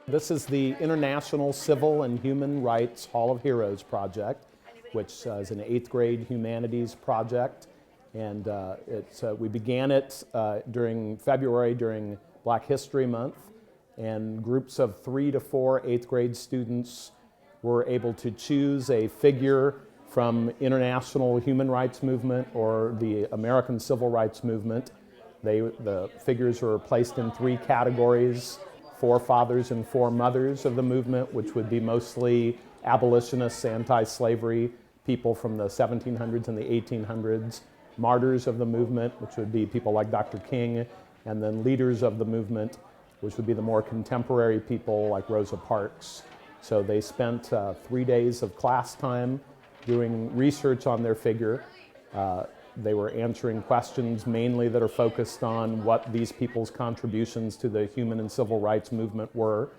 This is the International Civil and Human Rights Hall of Heroes project, which is an 8th grade humanities project. And we began it during February, during Black History Month. And groups of 3 to 4 8th grade students were able to choose a figure from international human rights movement or the American civil rights movement. The figures were placed in 3 categories: forefathers and foremothers of the movement, which would be mostly abolitionists, anti-slavery people from the 1700s and the 1800s, martyrs of the movement, which would be people like Dr. King, and then leaders of the movement, which would be the more contemporary people like Rosa Parks. So they spent 3 days of class time doing research on their figure. They were answering questions mainly that are focused on what these people's contributions to the human and civil rights movement were.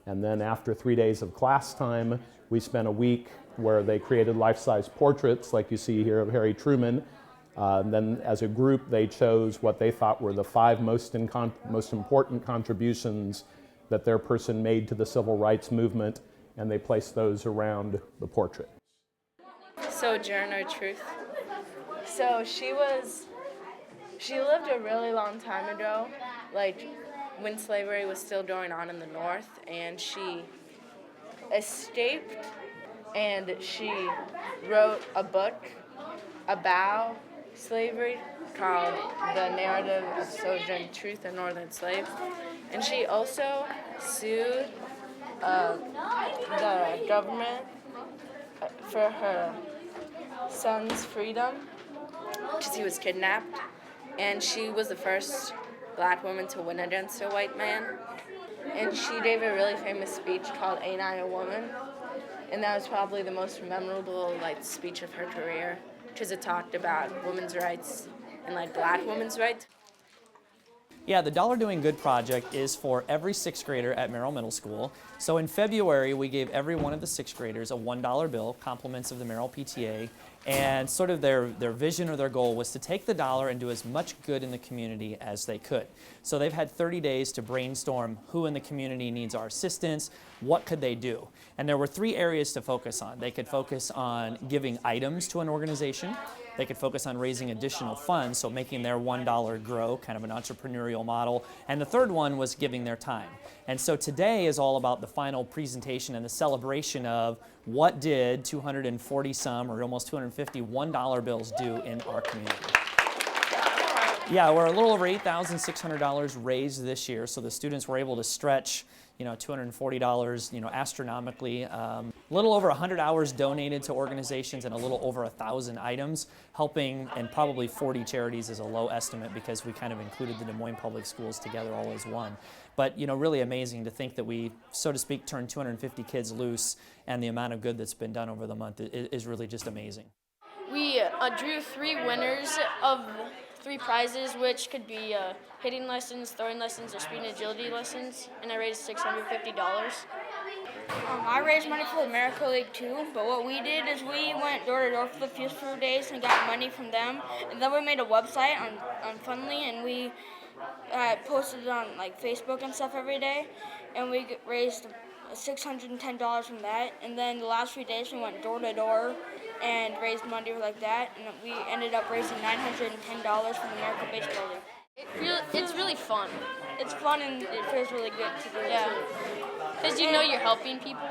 And then after 3 days of class time, we spent a week where they created life-size portraits, like you see here, of Harry Truman. Then as a group, they chose what they thought were the 5 most important contributions that their person made to the civil rights movement, and they placed those around the portrait. Sojourner Truth. So she lived a really long time ago, like when slavery was still going on in the North, and she escaped, and she wrote a book about slavery called The Narrative of Sojourner Truth, a Northern Slave. And she also sued the government for her son's freedom because he was kidnapped. And she was the first Black woman to win against a white man. And she gave a really famous speech called Ain't I a Woman? And that was probably the most memorable speech of her career, because it talked about women's rights and Black women's rights. Yeah, the Dollar Doing Good project is for every 6th grader at Merrill Middle School. So in February, we gave every one of the 6th graders a $1 bill, compliments of the Merrill PTA, and sort of their vision or their goal was to take the dollar and do as much good in the community as they could. So they've had 30 days to brainstorm who in the community needs our assistance, what could they do. And there were 3 areas to focus on. They could focus on giving items to an organization. They could focus on raising additional funds, so making their $1 grow, kind of an entrepreneurial model. And the third one was giving their time. And so today is all about the final presentation and the celebration of what did 240 some or almost 250 $1 bills do in our community. Yeah, we're a little over $8,600 raised this year, so the students were able to stretch $240, astronomically. A little over 100 hours donated to organizations and a little over 1,000 items, helping, and probably 40 charities is a low estimate because we kind of included the Des Moines Public Schools together all as one. But really amazing to think that we, so to speak, turned 250 kids loose, and the amount of good that's been done over the month is really just amazing. We drew 3 winners of 3 prizes, which could be hitting lessons, throwing lessons, or speed and agility lessons, and I raised $650. I raised money for the Miracle League too, but what we did is we went door to door for the first few days and got money from them, and then we made a website on Fundly, and we posted it on Facebook and stuff every day, and we raised $610 from that. And then the last few days we went door to door and raised money like that, and we ended up raising $910 from the Miracle Baseball League. It's really fun. It's fun and it feels really good to do it too. Because you're helping people.